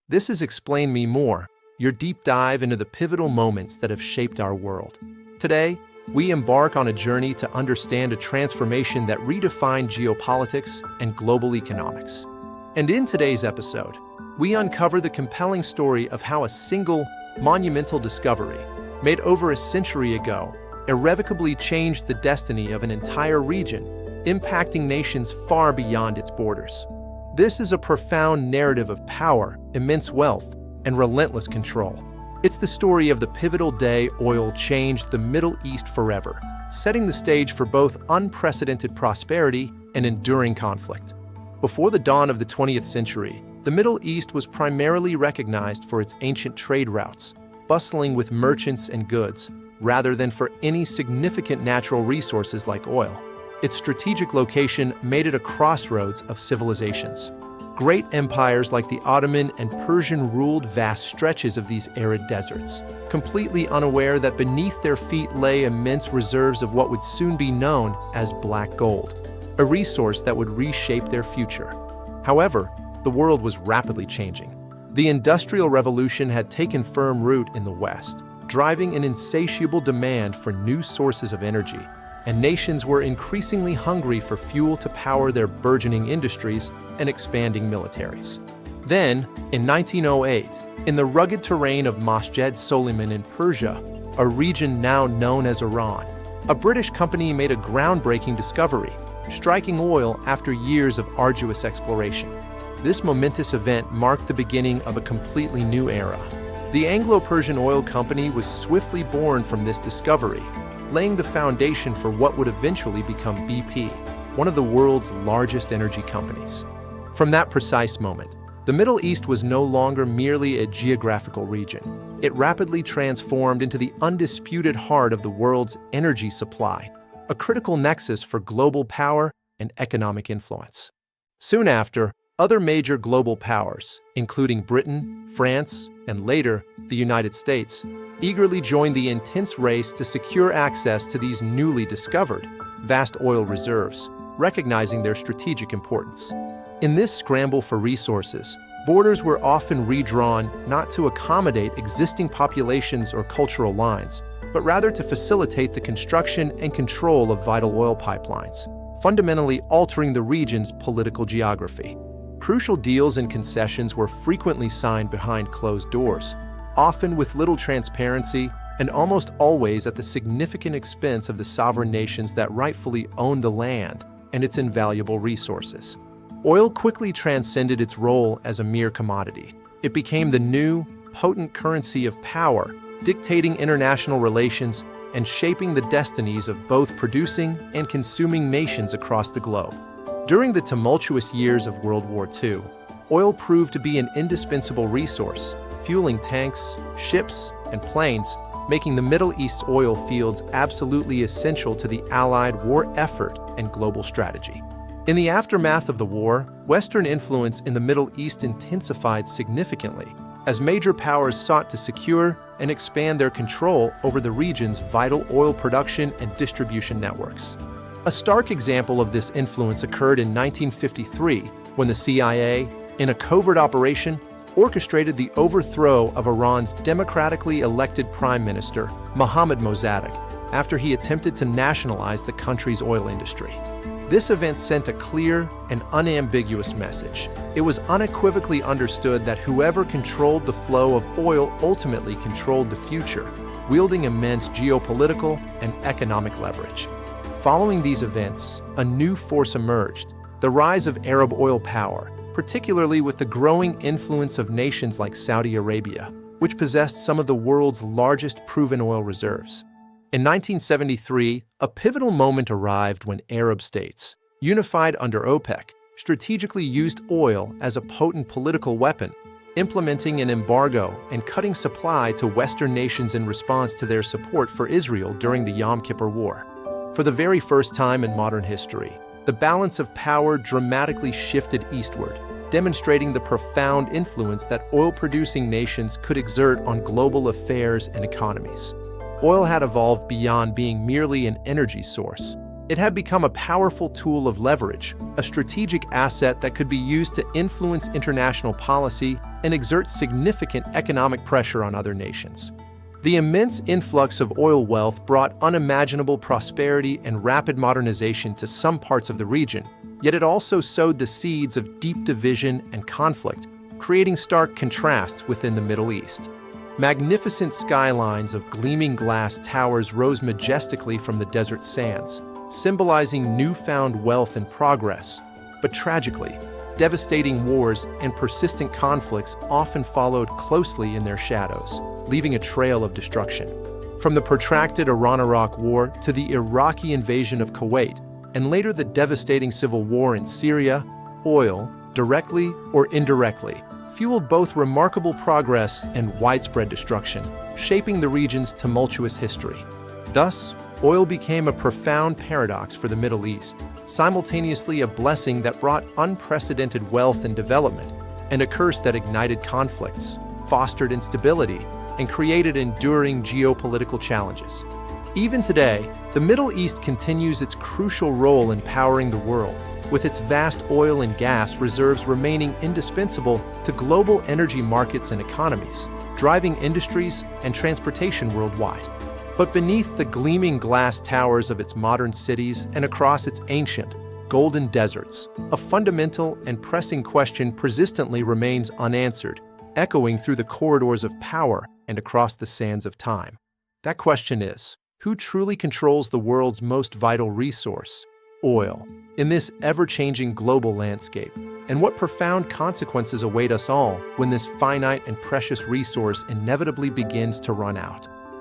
This is Explain Me More, your deep dive into the pivotal moments that have shaped our world. Today, we embark on a journey to understand a transformation that redefined geopolitics and global economics. And in today's episode, we uncover the compelling story of how a single, monumental discovery, made over a century ago, irrevocably changed the destiny of an entire region, impacting nations far beyond its borders. This is a profound narrative of power, immense wealth, and relentless control. It's the story of the pivotal day oil changed the Middle East forever, setting the stage for both unprecedented prosperity and enduring conflict. Before the dawn of the 20th century, the Middle East was primarily recognized for its ancient trade routes, bustling with merchants and goods, rather than for any significant natural resources like oil. Its strategic location made it a crossroads of civilizations. Great empires like the Ottoman and Persian ruled vast stretches of these arid deserts, completely unaware that beneath their feet lay immense reserves of what would soon be known as black gold, a resource that would reshape their future. However, the world was rapidly changing. The Industrial Revolution had taken firm root in the West, driving an insatiable demand for new sources of energy, and nations were increasingly hungry for fuel to power their burgeoning industries and expanding militaries. Then, in 1908, in the rugged terrain of Masjid Suleiman in Persia, a region now known as Iran, a British company made a groundbreaking discovery, striking oil after years of arduous exploration. This momentous event marked the beginning of a completely new era. The Anglo-Persian Oil Company was swiftly born from this discovery, laying the foundation for what would eventually become BP, one of the world's largest energy companies. From that precise moment, the Middle East was no longer merely a geographical region. It rapidly transformed into the undisputed heart of the world's energy supply, a critical nexus for global power and economic influence. Soon after, other major global powers, including Britain, France, and later, the United States, eagerly joined the intense race to secure access to these newly discovered, vast oil reserves, recognizing their strategic importance. In this scramble for resources, borders were often redrawn not to accommodate existing populations or cultural lines, but rather to facilitate the construction and control of vital oil pipelines, fundamentally altering the region's political geography. Crucial deals and concessions were frequently signed behind closed doors, often with little transparency and almost always at the significant expense of the sovereign nations that rightfully owned the land and its invaluable resources. Oil quickly transcended its role as a mere commodity. It became the new, potent currency of power, dictating international relations and shaping the destinies of both producing and consuming nations across the globe. During the tumultuous years of World War II, oil proved to be an indispensable resource, fueling tanks, ships, and planes, making the Middle East's oil fields absolutely essential to the Allied war effort and global strategy. In the aftermath of the war, Western influence in the Middle East intensified significantly as major powers sought to secure and expand their control over the region's vital oil production and distribution networks. A stark example of this influence occurred in 1953 when the CIA, in a covert operation, orchestrated the overthrow of Iran's democratically elected Prime Minister, Mohammad Mossadegh, after he attempted to nationalize the country's oil industry. This event sent a clear and unambiguous message. It was unequivocally understood that whoever controlled the flow of oil ultimately controlled the future, wielding immense geopolitical and economic leverage. Following these events, a new force emerged, the rise of Arab oil power, particularly with the growing influence of nations like Saudi Arabia, which possessed some of the world's largest proven oil reserves. In 1973, a pivotal moment arrived when Arab states, unified under OPEC, strategically used oil as a potent political weapon, implementing an embargo and cutting supply to Western nations in response to their support for Israel during the Yom Kippur War. For the very first time in modern history, the balance of power dramatically shifted eastward, demonstrating the profound influence that oil-producing nations could exert on global affairs and economies. Oil had evolved beyond being merely an energy source. It had become a powerful tool of leverage, a strategic asset that could be used to influence international policy and exert significant economic pressure on other nations. The immense influx of oil wealth brought unimaginable prosperity and rapid modernization to some parts of the region, yet it also sowed the seeds of deep division and conflict, creating stark contrasts within the Middle East. Magnificent skylines of gleaming glass towers rose majestically from the desert sands, symbolizing newfound wealth and progress. But tragically, devastating wars and persistent conflicts often followed closely in their shadows, leaving a trail of destruction. From the protracted Iran-Iraq War to the Iraqi invasion of Kuwait, and later the devastating civil war in Syria, oil, directly or indirectly, fueled both remarkable progress and widespread destruction, shaping the region's tumultuous history. Thus, oil became a profound paradox for the Middle East, simultaneously a blessing that brought unprecedented wealth and development, and a curse that ignited conflicts, fostered instability, and created enduring geopolitical challenges. Even today, the Middle East continues its crucial role in powering the world, with its vast oil and gas reserves remaining indispensable to global energy markets and economies, driving industries and transportation worldwide. But beneath the gleaming glass towers of its modern cities and across its ancient, golden deserts, a fundamental and pressing question persistently remains unanswered, echoing through the corridors of power and across the sands of time. That question is, who truly controls the world's most vital resource, oil, in this ever-changing global landscape? And what profound consequences await us all when this finite and precious resource inevitably begins to run out?